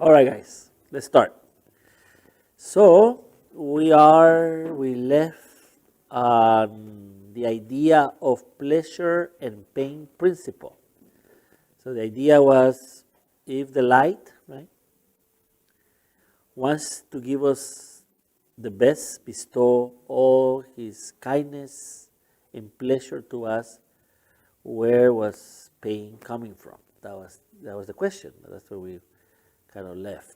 All right, guys, let's start. So we left the idea of pleasure and pain principle. So the idea was, if the light, right, wants to give us the best, bestow all his kindness and pleasure to us, where was pain coming from? That was the question. That's where we kind of left.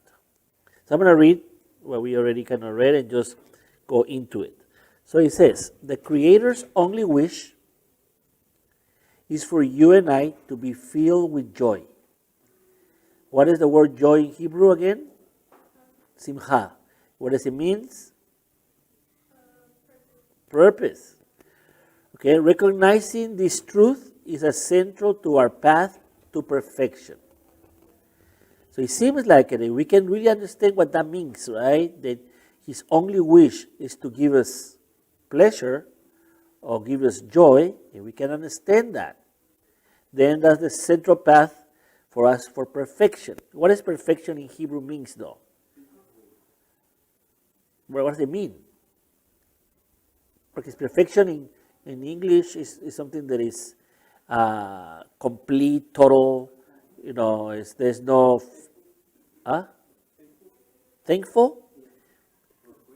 So I'm going to read what we already kind of read and just go into it. So it says, the Creator's only wish is for you and I to be filled with joy. What is the word joy in Hebrew again? Simcha. What does it mean? Purpose. Okay, recognizing this truth is essential to our path to perfection. So it seems like we can really understand what that means, right? That his only wish is to give us pleasure or give us joy, and we can understand that. Then that's the central path for us for perfection. What does perfection in Hebrew means, though? What does it mean? Because perfection in English is something that is complete, total. There's no thankful.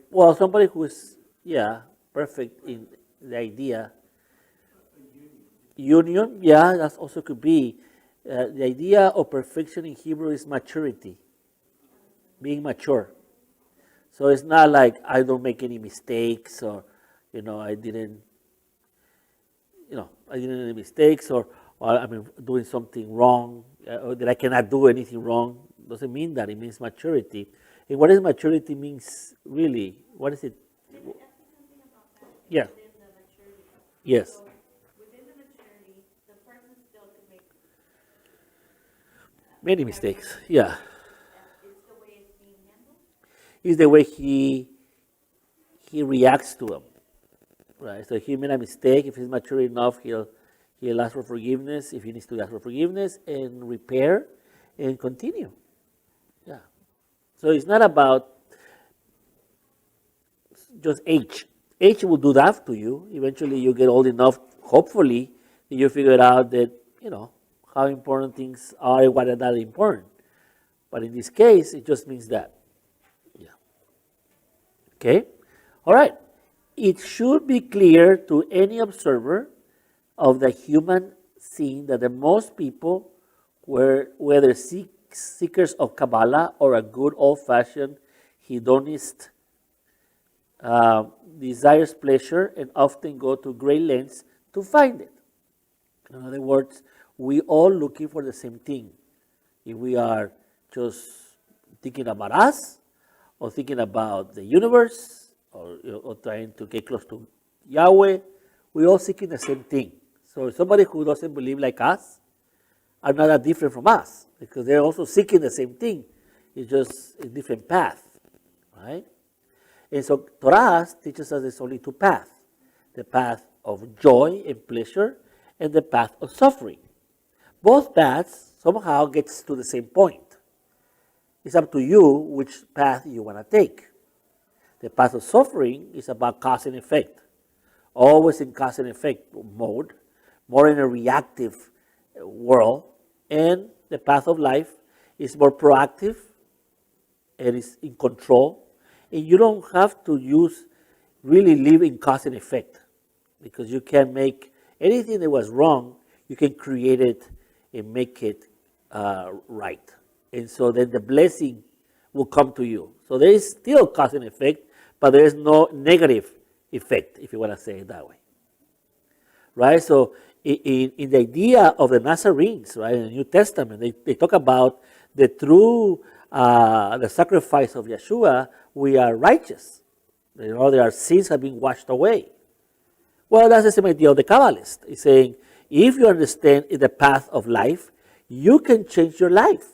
Well, somebody who is perfect in the idea. Union, that also could be. The idea of perfection in Hebrew is maturity, being mature. So it's not like I don't make any mistakes, or I didn't any mistakes, or I'm doing something wrong, or that I cannot do anything wrong. Doesn't mean that. It means maturity. And what does maturity means really? What is it? Yeah. Yes. So within the maturity, the person still can make many mistakes. Yeah. It's the way it's being handled. It's the way he reacts to them. Right. So if he made a mistake, if he's mature enough, he'll ask for forgiveness if he needs to ask for forgiveness and repair and continue. Yeah. So it's not about just age. Age will do that to you. Eventually you get old enough, hopefully, that you figure out that, how important things are and what are not important. But in this case, it just means that. Yeah. Okay? All right. It should be clear to any observer of the human scene that the most people, whether seekers of Kabbalah or a good old-fashioned hedonist, desires pleasure and often go to great lengths to find it. In other words, we all looking for the same thing. If we are just thinking about us, or thinking about the universe, or trying to get close to Yahweh, we all seeking the same thing. So somebody who doesn't believe like us are not that different from us, because they're also seeking the same thing. It's just a different path, right? And so Torah teaches us there's only two paths: the path of joy and pleasure, and the path of suffering. Both paths somehow gets to the same point. It's up to you which path you want to take. The path of suffering is about cause and effect, always in cause and effect mode, more in a reactive world. And the path of life is more proactive and is in control. And you don't have to really live in cause and effect, because you can make anything that was wrong, you can create it and make it right. And so then the blessing will come to you. So there is still cause and effect, but there is no negative effect, if you want to say it that way. Right? So in the idea of the Nazarenes, right, in the New Testament, they talk about that through the sacrifice of Yahshua, we are righteous. Our sins have been washed away. Well, that's the same idea of the Kabbalist. It's saying, if you understand the path of life, you can change your life,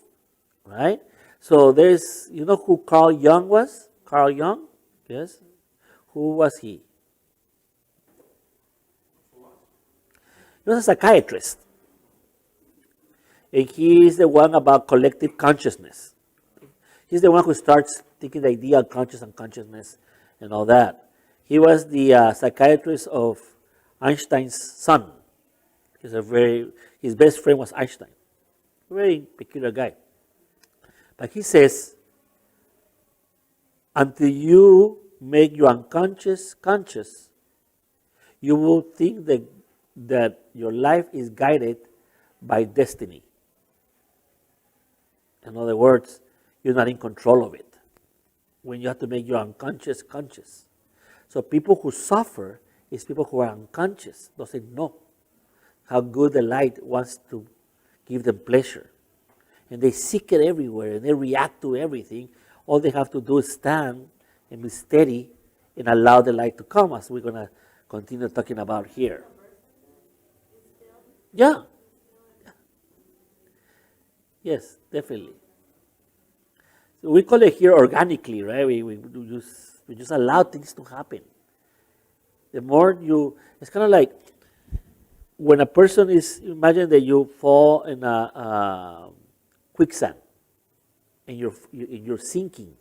right? So there's, who Carl Jung was? Carl Jung? Yes. Who was he? He was a psychiatrist. And he is the one about collective consciousness. He's the one who starts thinking the idea of conscious and consciousness and all that. He was the psychiatrist of Einstein's son. His best friend was Einstein. Very peculiar guy. But he says, until you make your unconscious conscious, you will think that your life is guided by destiny. In other words, you're not in control of it. When you have to make your unconscious conscious. So people who suffer is people who are unconscious, doesn't know how good the light wants to give them pleasure. And they seek it everywhere, and they react to everything. All they have to do is stand and be steady and allow the light to come, as we're going to continue talking about here. Yeah. Yes, definitely. So we call it here organically, right? We just allow things to happen. The more it's kind of like when a person imagine that you fall in a quicksand and you're sinking.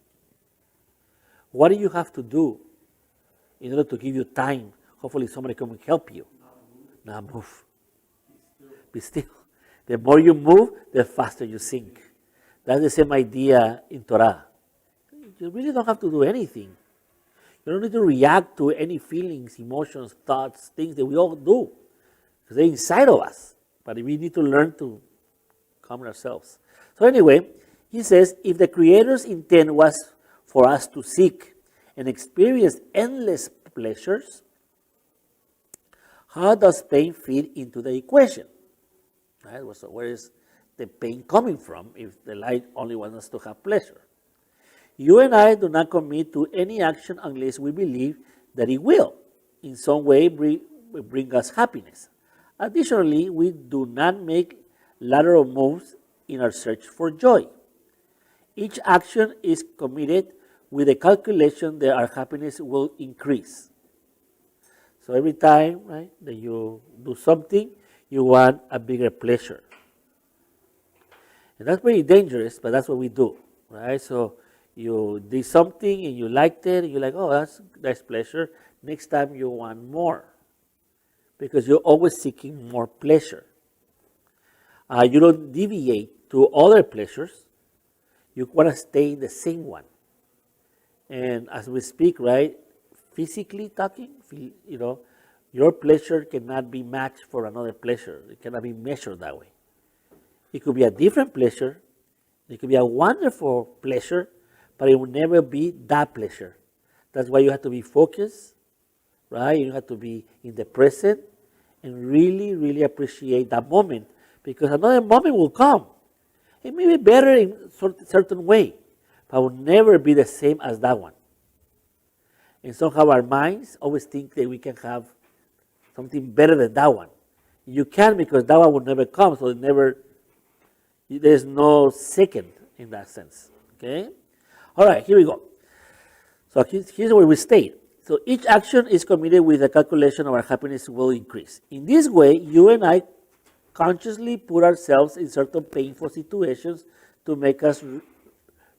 What do you have to do in order to give you time? Hopefully somebody can help you. Now move. Be still. The more you move, the faster you sink. That's the same idea in Torah. You really don't have to do anything. You don't need to react to any feelings, emotions, thoughts, things that we all do. Because they're inside of us. But we need to learn to calm ourselves. So anyway, he says, if the Creator's intent was for us to seek and experience endless pleasures, how does pain fit into the equation? Right? So where is the pain coming from if the light only wants us to have pleasure? You and I do not commit to any action unless we believe that it will, in some way, bring us happiness. Additionally, we do not make lateral moves in our search for joy. Each action is committed with the calculation that our happiness will increase. So every time, right, that you do something, you want a bigger pleasure. And that's very dangerous, but that's what we do, right? So you did something and you liked it, and you're like, oh, that's pleasure. Next time you want more, because you're always seeking more pleasure. You don't deviate to other pleasures. You want to stay in the same one. And as we speak, right, physically talking, your pleasure cannot be matched for another pleasure. It cannot be measured that way. It could be a different pleasure. It could be a wonderful pleasure, but it will never be that pleasure. That's why you have to be focused, right? You have to be in the present and really, really appreciate that moment, because another moment will come. It may be better in a certain way, but will never be the same as that one. And somehow our minds always think that we can have something better than that one. You can, because that one will never come, so there's no second in that sense. Okay? All right, here we go. So here's where we stayed. So each action is committed with a calculation of our happiness will increase. In this way, you and I consciously put ourselves in certain painful situations to make us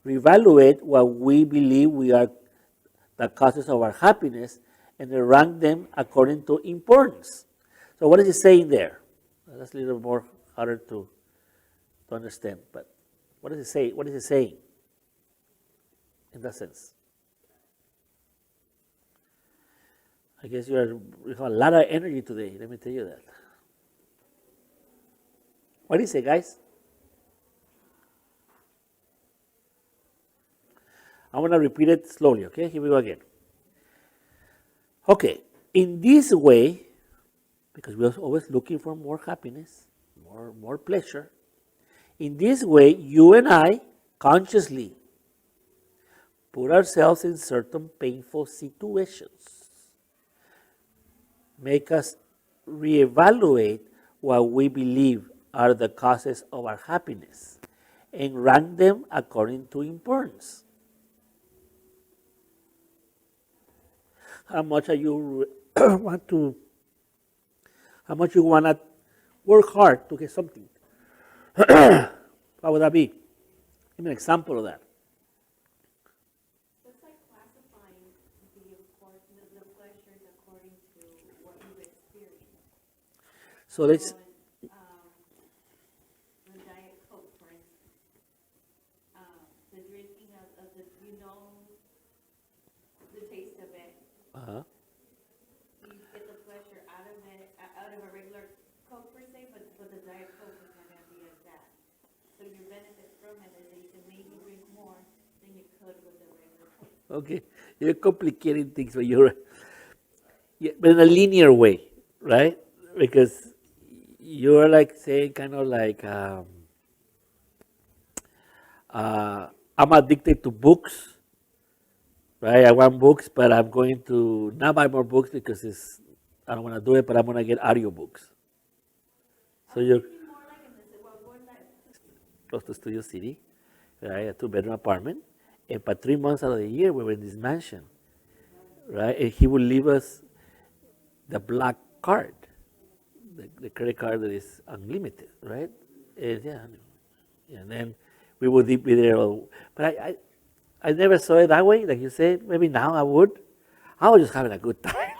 reevaluate what we believe we are the causes of our happiness and rank them according to importance. So what is he saying there? That's a little more harder to understand, but what does he say? What is he saying in that sense? I guess you have a lot of energy today, let me tell you that. What is it, guys? I'm going to repeat it slowly, okay? Here we go again. Okay, in this way, because we're always looking for more happiness, more pleasure, in this way, you and I consciously put ourselves in certain painful situations, make us reevaluate what we believe are the causes of our happiness, and rank them according to importance. How much you want to work hard to get something? What would that be? Give me an example of that. So let's, The Diet Coke, for instance, the drinking of the, the taste of it, uh you get the pleasure out of it, out of a regular Coke per se, but the Diet Coke is not gonna be like that. So your benefit from it is that you can maybe drink more than you could with the regular Coke. okay, you're complicating things, but but in a linear way, right? Because you're like saying kind of like, I'm addicted to books, right? I want books, but I'm going to not buy more books because I don't want to do it, but I'm going to get audiobooks. So you're More like in this, well, going back, close to Studio City, right? A 2-bedroom apartment. And for 3 months out of the year, we were in this mansion, right? And he would leave us the black card, the credit card that is unlimited, right? And and then we would be there. But I never saw it that way. Like you said, maybe now I would. I was just having a good time.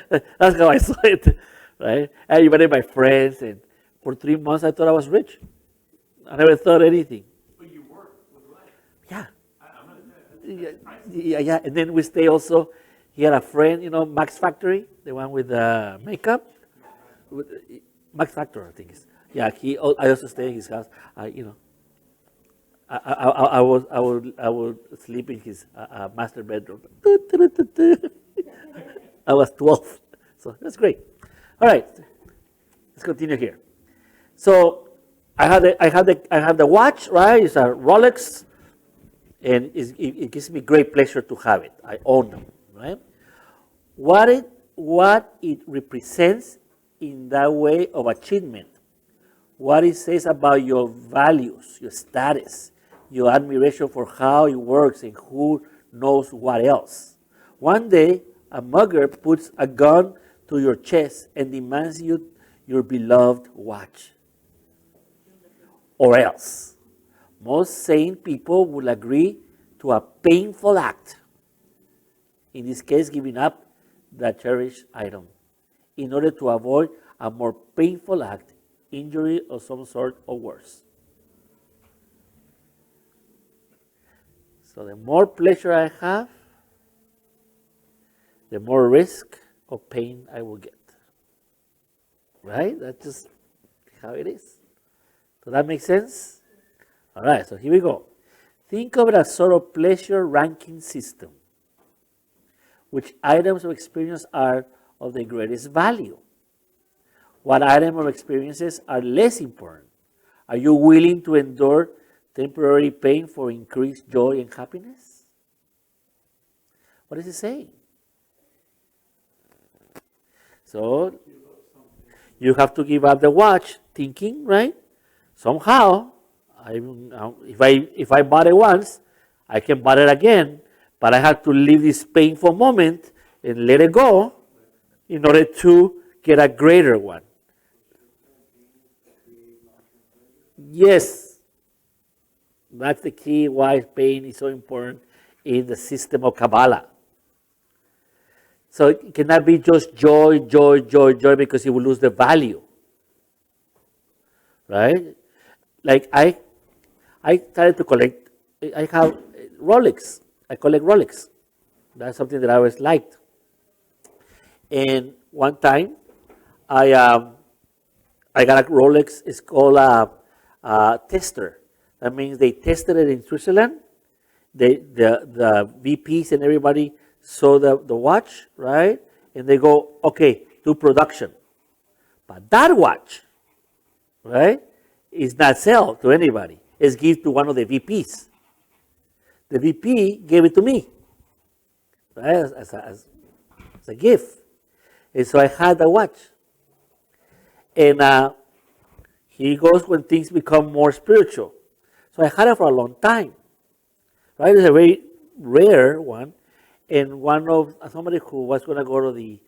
That's how I saw it, right? I invited my friends, and for 3 months I thought I was rich. I never thought anything. But you work with life. Yeah. I'm not saying Yeah. And then we stay also. He had a friend, Max Factory, the one with the makeup. Max Factor, I think is. Yeah, I also stay in his house. I would sleep in his master bedroom. I was 12, so that's great. All right, let's continue here. So I have the watch, right? It's a Rolex, and it gives me great pleasure to have it. I own them, right? What it represents in that way of achievement, what it says about your values, your status, your admiration for how it works and who knows what else. One day, a mugger puts a gun to your chest and demands you your beloved watch. Or else, most sane people will agree to a painful act, in this case, giving up the cherished item, in order to avoid a more painful act, injury of some sort or worse. So the more pleasure I have, the more risk of pain I will get. Right? That's just how it is. Does that make sense? All right, so here we go. Think of it as sort of pleasure ranking system. Which items of experience are of the greatest value? What items of experiences are less important? Are you willing to endure temporary pain for increased joy and happiness? What is it saying? So, you have to give up the watch, thinking, right? Somehow, if I bought it once, I can buy it again, but I have to leave this painful moment and let it go in order to get a greater one. Yes, that's the key why pain is so important in the system of Kabbalah. So it cannot be just joy, joy, joy, joy, because it will lose the value. Right? Like I started to collect, I have Rolex. I collect Rolex. That's something that I always liked. And one time, I got a Rolex. It's called a tester. That means they tested it in Switzerland. The VPs and everybody saw the watch, right? And they go, okay, do production. But that watch, right, is not sell to anybody. It's given to one of the VPs. The VP gave it to me, right, as a gift. And so I had the watch. And here goes when things become more spiritual. So I had it for a long time, right? It's a very rare one. And somebody who was going to go to the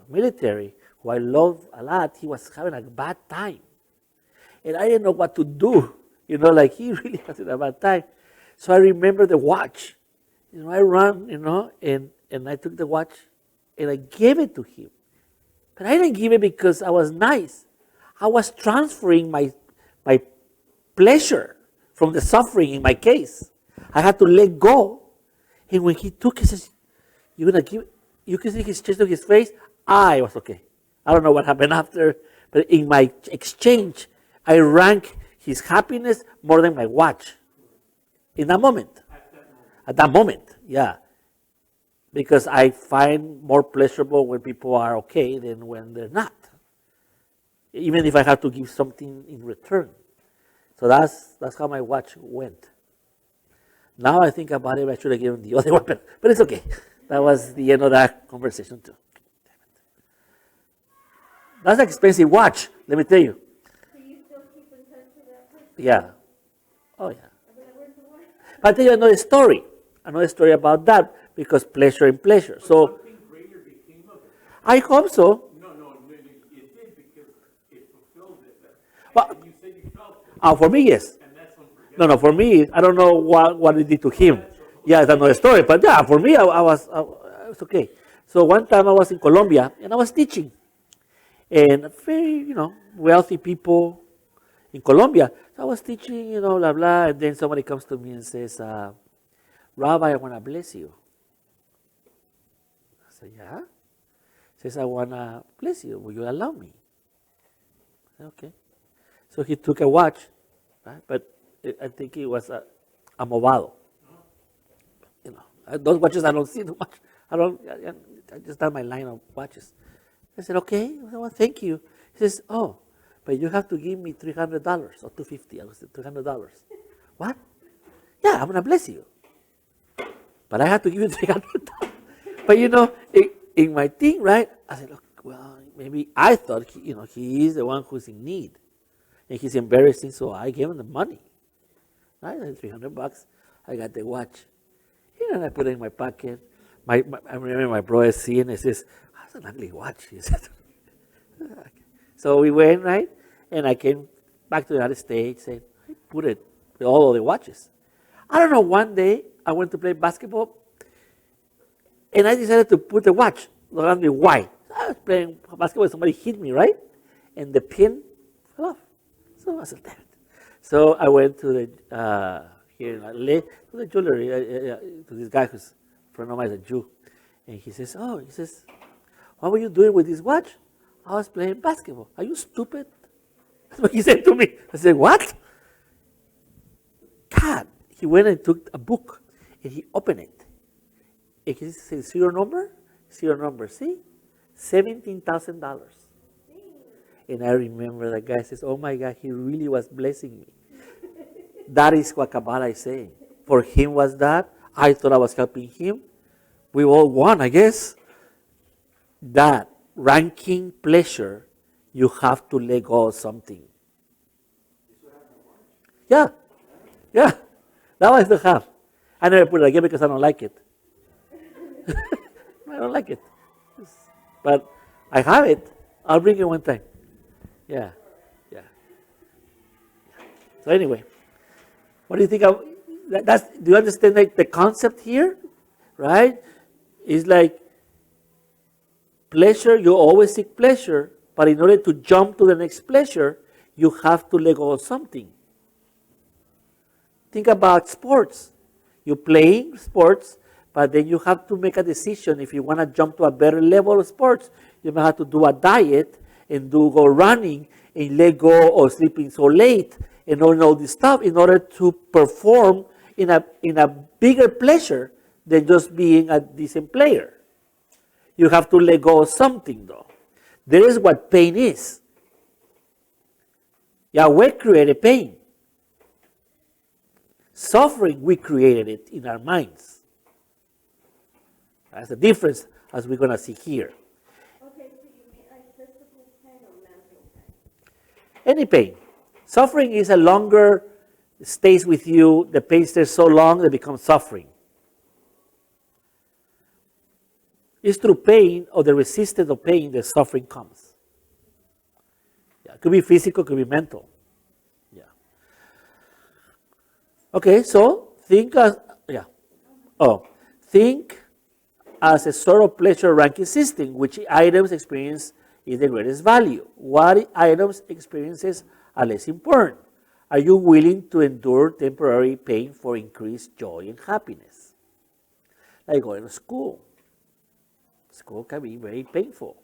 military, who I love a lot, he was having a bad time. And I didn't know what to do. Like he really has a bad time. So I remember the watch. I ran, and I took the watch and I gave it to him. But I didn't give it because I was nice. I was transferring my pleasure from the suffering in my case. I had to let go. And when he took it, he says, you're going to give it? You can see his chest to his face. I was okay. I don't know what happened after, but in my exchange, I rank his happiness more than my watch. In that moment. At that moment, yeah. Because I find more pleasurable when people are okay than when they're not. Even if I have to give something in return. So that's how my watch went. Now I think about it, I should have given the other one, but it's okay. That was the end of that conversation too. That's an expensive watch, let me tell you. So you still keep in touch with that person? Yeah. Oh yeah. Where's the watch? But I'll tell you another story about that, because pleasure and pleasure. So Something greater became of it. I hope so. No, it did because it fulfilled it. But And you said you felt it, for me, yes. and that's unforgettable. No, for me, I don't know what it did to him. Yeah, it's another story. But yeah, for me, I was okay. So one time I was in Colombia and I was teaching, and very wealthy people in Colombia. So I was teaching, blah blah, and then somebody comes to me and says, "Rabbi, I want to bless you." I said, "Yeah." He says, "I want to bless you. Will you allow me?" I said, "Okay." So he took a watch, right? But I think it was a movado. Those watches I don't see too much. I just have my line of watches. I said, "Okay." I said, "Well, thank you." He says, "Oh, but you have to give me $300 or $250." I said, $300. What? Yeah, I'm gonna bless you. But I have to give you $300. But in my thing, right? I said, "Look, well, maybe I thought he is the one who's in need, and he's embarrassing, so I gave him the money. Right? I said, $300. I got the watch. And I put it in my pocket. I remember my brother seeing it, says, "That's an ugly watch." He said. So we went, right? And I came back to the United States and I put it with all of the watches. I don't know, one day I went to play basketball and I decided to put the watch. Don't ask me why. I was playing basketball, somebody hit me, right? And the pin fell off. So I said, "Damn it." So I went to the here in LA, to the jewelry, to this guy who's a friend of mine, is a Jew. And he says, "What were you doing with this watch?" "I was playing basketball." "Are you stupid?" That's what he said to me. I said, "What?" God, he went and took a book and he opened it. And he said, serial number, see? $17,000. And I remember the guy says, "Oh my God, he really was blessing me." That is what Kabbalah is saying. For him was that. I thought I was helping him. We all won, I guess. That ranking pleasure, you have to let go of something. Yeah. That was the half. I never put it again because I don't like it. I don't like it. But I have it. I'll bring it one time. Yeah. So anyway. What do you think of that? Do you understand the concept here? Right? It's like pleasure, you always seek pleasure, but in order to jump to the next pleasure, you have to let go of something. Think about sports. You play sports, but then you have to make a decision. If you want to jump to a better level of sports, you may have to do a diet and go running and let go of sleeping so late and all this stuff in order to perform in a bigger pleasure than just being a decent player. You have to let go of something, though. There is what pain is. Yahweh created pain. Suffering, we created it in our minds. That's the difference, as we're going to see here. Okay, so you mean like physical pain or mental pain? Any pain. Suffering is a longer, stays with you. The pain stays so long, it becomes suffering. It's through pain or the resistance of pain that suffering comes. Yeah, it could be physical, it could be mental. Yeah. Okay, so think as a sort of pleasure ranking system, which items experience is the greatest value? What items, experiences are less important? Are you willing to endure temporary pain for increased joy and happiness? Like going to school. School can be very painful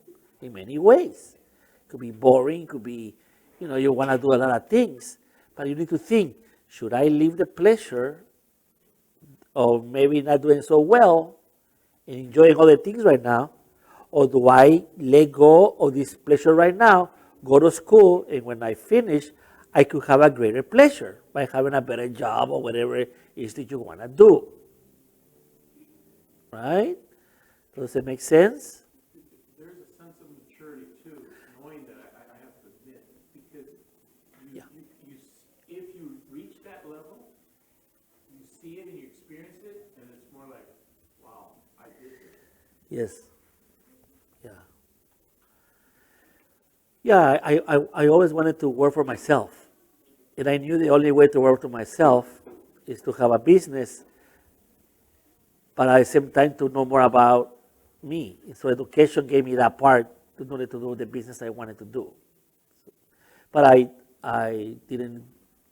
in many ways. It could be boring, it could be, you want to do a lot of things, but you need to think, should I leave the pleasure of maybe not doing so well and enjoying other things right now, or do I let go of this pleasure right now, go to school, and when I finish, I could have a greater pleasure by having a better job or whatever it is that you want to do. Right? Does it make sense? There's a sense of maturity too, knowing that I have to admit, because if you reach that level, you see it and you experience it, and it's more like, wow, I did it. Yes. Yeah, I always wanted to work for myself. And I knew the only way to work for myself is to have a business, but at the same time to know more about me. So education gave me that part to know to do the business I wanted to do. But I didn't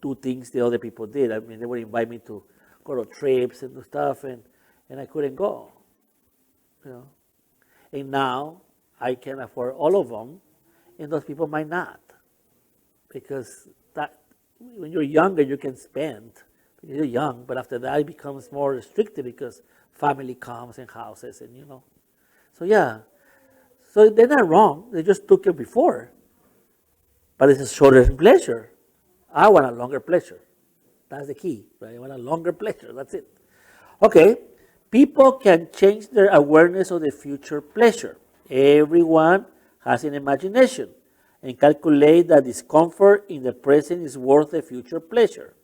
do things the other people did. I mean, they would invite me to go to trips and do stuff, and I couldn't go. And now I can afford all of them, and those people might not. Because when you're younger, you can spend. You're young, but after that, it becomes more restricted because family comes and houses, and So yeah, so they're not wrong. They just took it before, but it's a shorter pleasure. I want a longer pleasure. That's the key, right? I want a longer pleasure. That's it. Okay, people can change their awareness of the future pleasure. Everyone has an imagination and calculate that discomfort in the present is worth the future pleasure.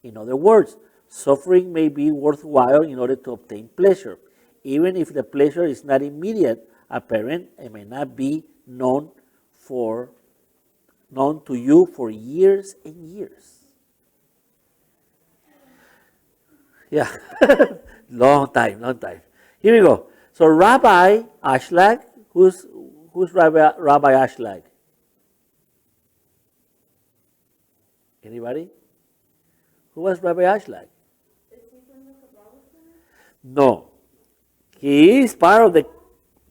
In other words, suffering may be worthwhile in order to obtain pleasure, even if the pleasure is not immediate, apparent, and may not be known to you for years and years. Yeah, long time. Here we go. So Rabbi Ashlag, who's Rabbi Ashlag? Anybody? Who was Rabbi Ashlag? Is he from the Kabbalah Center? No. He is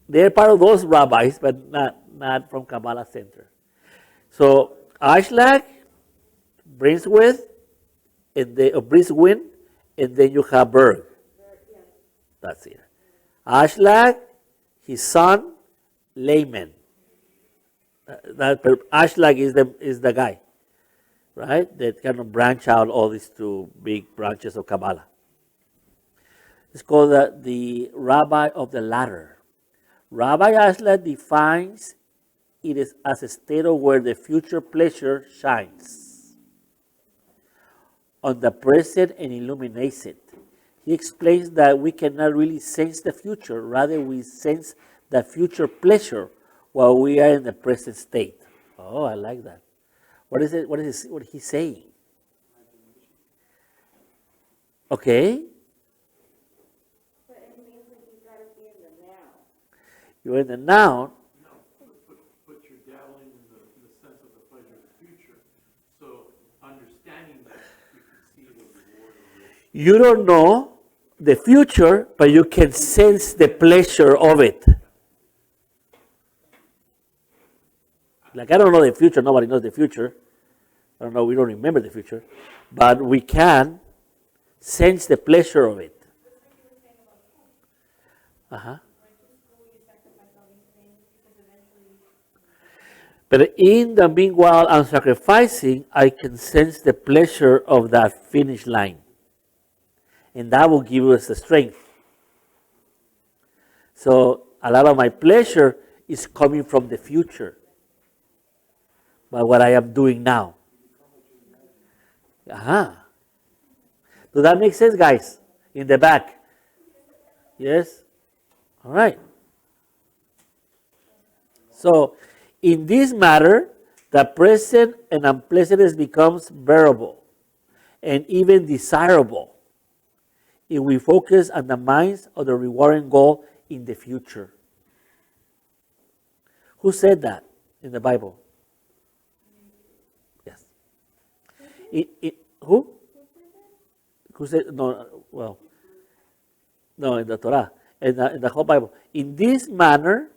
they're part of those rabbis, but not from Kabbalah Center. So Ashlag, Brinswin, and then you have Berg. That's it. Ashlag, his son, Layman. Ashlag is the guy, right? That kind of branch out all these two big branches of Kabbalah. It's called the rabbi of the ladder. Rabbi Ashlag defines it as a state of where the future pleasure shines on the present and illuminates it. He explains that we cannot really sense the future, rather we sense the future pleasure while we are in the present state. Oh, I like that. What is it? What he's saying? Okay. But it means that you gotta be in the now. You're in the now. But you're dabbling in the sense of the pleasure of the future. So understanding that, you can see the reward of it. You don't know the future, but you can sense the pleasure of it. Like, I don't know the future. Nobody knows the future. I don't know. We don't remember the future. But we can sense the pleasure of it. Uh-huh. But in the meanwhile I'm sacrificing, I can sense the pleasure of that finish line. And that will give us the strength. So a lot of my pleasure is coming from the future, by what I am doing now. Does that make sense, guys? In the back? Yes? All right. So, in this matter, the present and unpleasantness becomes bearable and even desirable if we focus on the minds of the rewarding goal in the future. Who said that? in the Bible? Yes. Who? Who said, no, well, no, in the Torah, in the whole Bible. In this manner,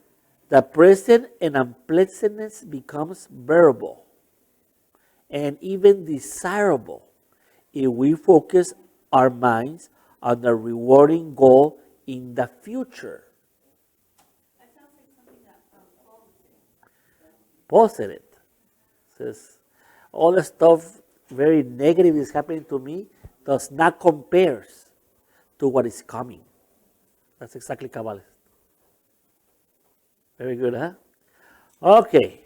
the present and unpleasantness becomes bearable and even desirable if we focus our minds on the rewarding goal in the future. That sounds like something that Paul would say. Paul said it. Says, all the stuff very negative is happening to me does not compare to what is coming. That's exactly Kabbalah. Very good, huh? Okay.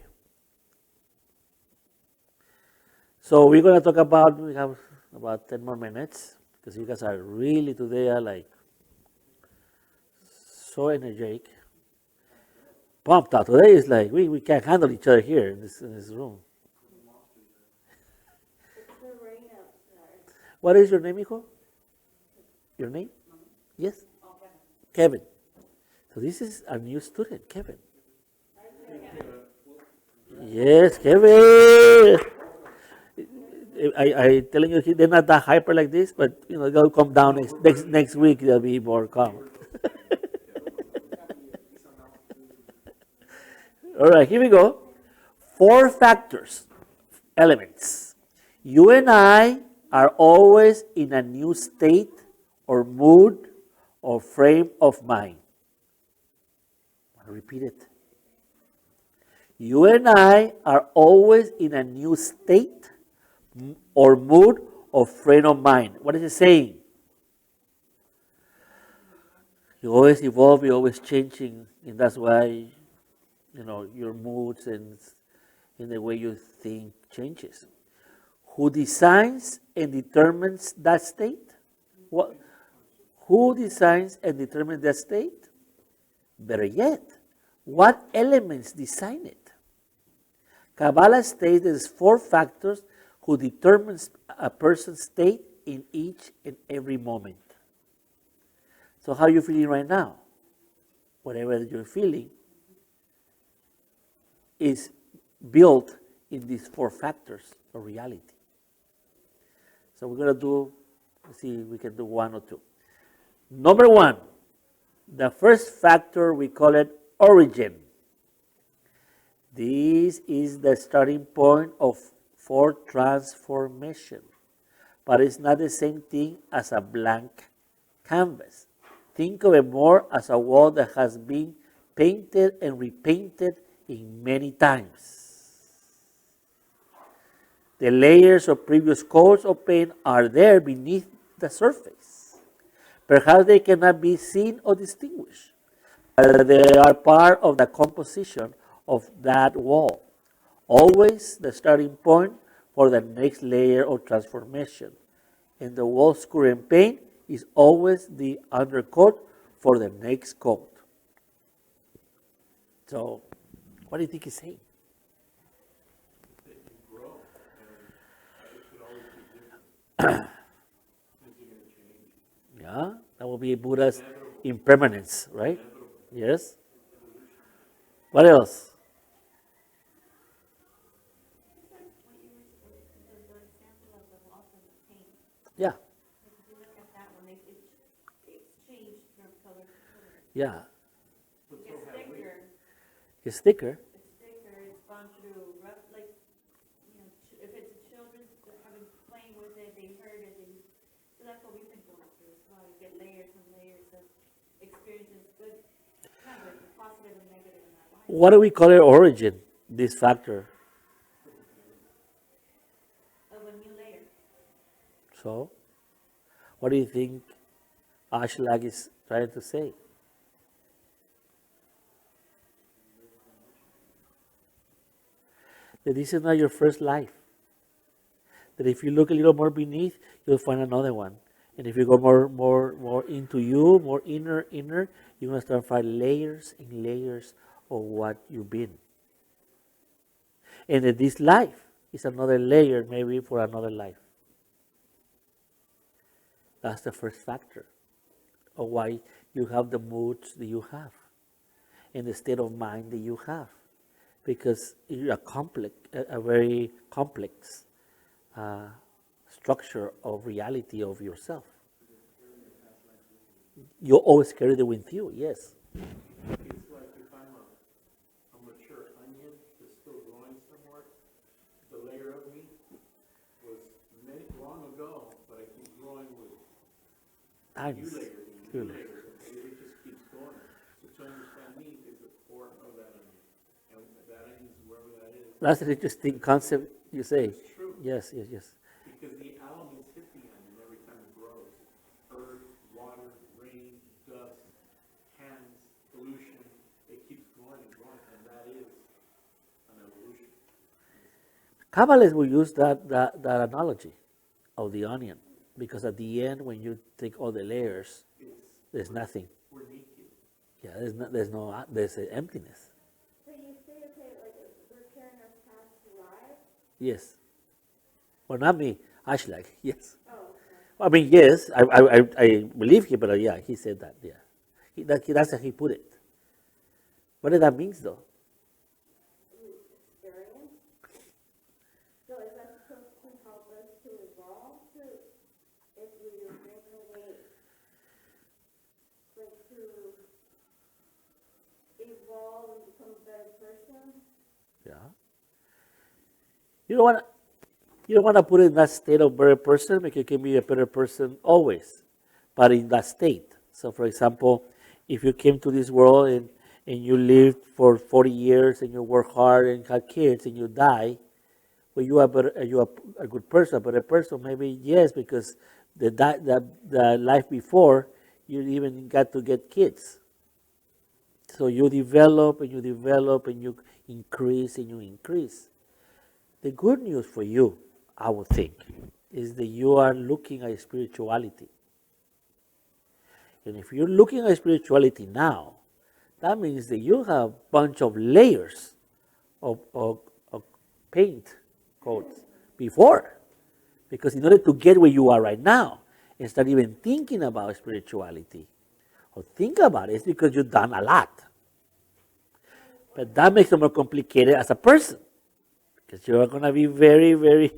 So we're going to talk about, we have about 10 more minutes, because you guys are really today are like so energetic. Pumped out. Today is like, we can't handle each other here in this room. What is your name, hijo? Your name? Yes? Kevin. So this is a new student, Kevin. Yes, Kevin. I telling you, they're not that hyper like this, but they'll come down next week. They'll be more calm. All right, here we go. 4 factors, elements. You and I are always in a new state or mood or frame of mind. I'll repeat it. You and I are always in a new state or mood or frame of mind. What is it saying? You always evolve, you're always changing, and that's why your moods and the way you think changes. Who designs and determines that state? Who designs and determines that state? Better yet, what elements design it? Kabbalah states there's 4 factors who determines a person's state in each and every moment. So how are you feeling right now? Whatever you're feeling is built in these 4 factors of reality. So we're going to do, let's see if we can do 1 or 2. Number 1, the first factor, we call it origin. This is the starting point for transformation, but it's not the same thing as a blank canvas. Think of it more as a wall that has been painted and repainted in many times. The layers of previous coats of paint are there beneath the surface. Perhaps they cannot be seen or distinguished, but they are part of the composition of that wall. Always the starting point for the next layer of transformation. And the wall's current paint is always the undercoat for the next coat. So, what do you think he's saying? They can grow, and it should always be different. Things are going to change. Yeah, that will be Buddha's impermanence, right? Yes. What else? The example of the walls of the paint. Yeah, If you look at that one, it's changed from color to color. yeah. But so It's have we. thicker, It's thicker. it's gone through rough, like, if it's the children that have been playing with it, they heard it, so that's what we've been going through as well. You get layers and layers of experiences, good, kind of positive and negative in our life. What do we call it origin, this factor? Of a new layer. So, what do you think Ashlag is trying to say? That this is not your first life. That if you look a little more beneath, you'll find another one. And if you go more into you, more inner, you're going to start finding layers and layers of what you've been. And that this life is another layer maybe for another life. That's the first factor of why you have the moods that you have and the state of mind that you have. because you're a very complex structure of reality of yourself. You always carry it with you, yes. It's like if I'm a mature onion that's still growing somewhere, the layer of me was long ago, but I keep growing with new Nice. layers and new Good. layers, and it just keeps going. So to understand me is the core of that onion, and that onion is wherever that is. That's an interesting concept you say. It's true, Yes, yes, yes. because the elements hit the onion every time it grows. Earth, water, rain, dust, hands, pollution, it keeps growing and growing, and that is an evolution. Kabbalists will use that analogy of the onion, because at the end, when you take all the layers, there's nothing. We're naked. Yeah, there's an emptiness. So you say, okay, like we're carrying our past lives? Yes. Well, not me. Ashlag. Yes. Oh, okay. I mean, yes. I believe him, but yeah, he said that. Yeah, that's how he put it. What does that mean, though? Experience. So is that supposed to help us to evolve to, if we are making a way, like to evolve and become a better person? Yeah. You don't want to put it in that state of better person, because you can be a better person always, but in that state. So, for example, if you came to this world and you lived for 40 years and you work hard and had kids and you die, well, you are a good person, a better person. Maybe yes, because the life before you even got to get kids. So you develop and you develop and you increase and you increase. The good news for you, I would think, is that you are looking at spirituality. And if you're looking at spirituality now, that means that you have a bunch of layers of paint coats before. Because in order to get where you are right now and start even thinking about spirituality or think about it, it's because you've done a lot. But that makes it more complicated as a person. Because you're going to be very, very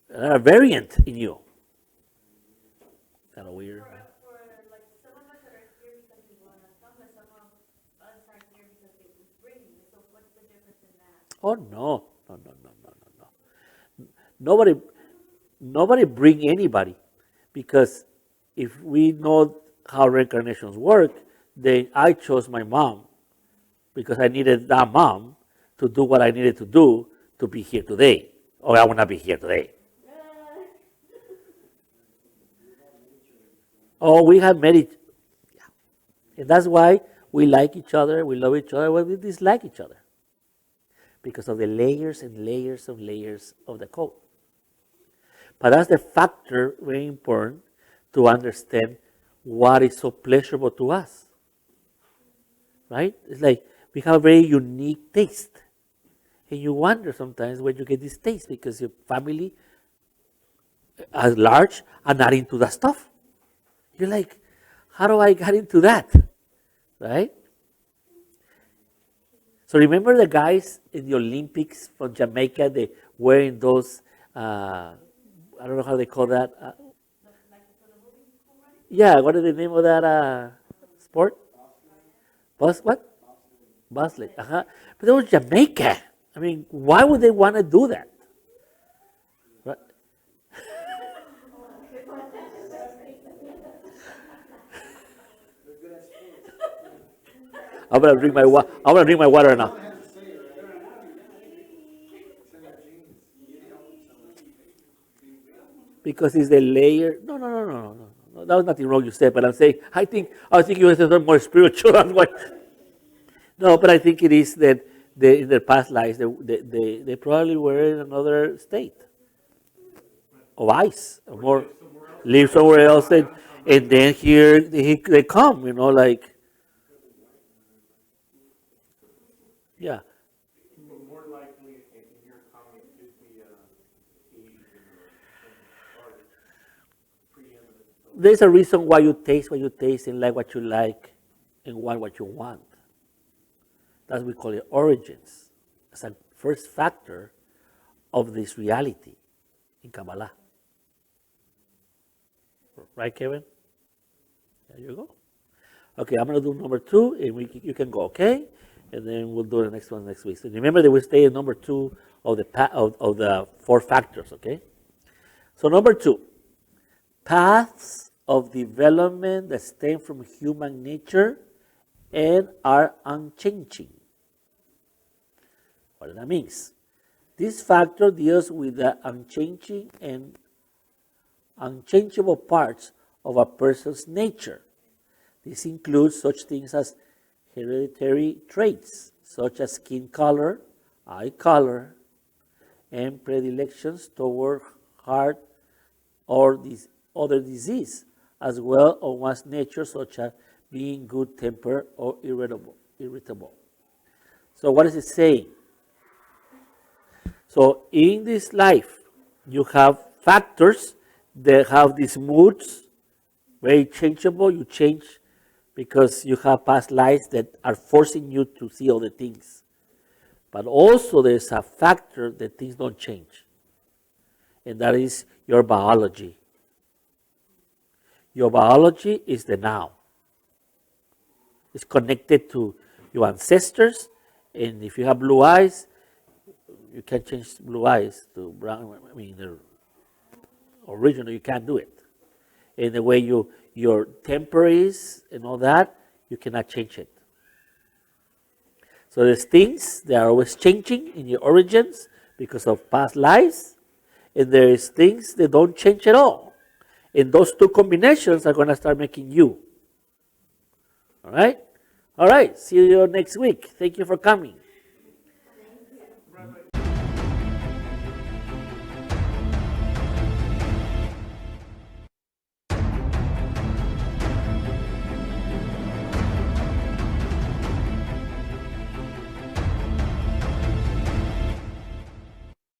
variant in you. Kind of weird. For like some of us that are here because we want to come, but some of us are here because they bring. So what's the difference in that? Oh no. Nobody bring anybody, because if we know how reincarnations work, then I chose my mom because I needed that mom to do what I needed to do to be here today, or I would not be here today. Oh, we have met each, yeah. And that's why we like each other, we love each other, well, we dislike each other. Because of the layers and layers and layers of the code. But that's the factor very important to understand what is so pleasurable to us. Right? It's like we have a very unique taste. And you wonder sometimes where you get this taste, because your family at large are not into that stuff. You're like, how do I get into that? Right? So remember the guys in the Olympics from Jamaica, they wearing those, I don't know how they call that. Yeah, what is the name of that sport? What? Bobsled. But that was Jamaica. I mean, why would they want to do that? Right? I'm gonna drink my water now. Because it's the layer. No. That was nothing wrong you said, but I'm saying I think you were more spiritual. That's why. No, but I think it is that in their past lives they probably were in another state of ice, or more live somewhere else, and then here they come, like. Yeah. More likely, in your comment, it'd be Asian or preeminent. There's a reason why you taste what you taste and like what you like and want what you want. That's what we call it origins. It's a first factor of this reality in Kabbalah. Right, Kevin? There you go. Okay, I'm going to do number 2, and you can go, okay? And then we'll do the next one next week. So remember that we stay in number 2 of the 4 factors, okay? So number 2, paths of development that stem from human nature and are unchanging. What that means? This factor deals with the unchanging and unchangeable parts of a person's nature. This includes such things as hereditary traits, such as skin color, eye color, and predilections toward heart or other disease, as well as one's nature, such as being good-tempered or irritable. So what is it saying? So in this life, you have factors that have these moods, very changeable. You change because you have past lives that are forcing you to see other things. But also there's a factor that things don't change. And that is your biology. Your biology is the now. It's connected to your ancestors. And if you have blue eyes, you can't change blue eyes to brown. I mean, the original, you can't do it. And the way your temper is and all that, you cannot change it. So there's things that are always changing in your origins because of past lives, and there is things that don't change at all. And those two combinations are going to start making you. All right? All right. See you next week. Thank you for coming.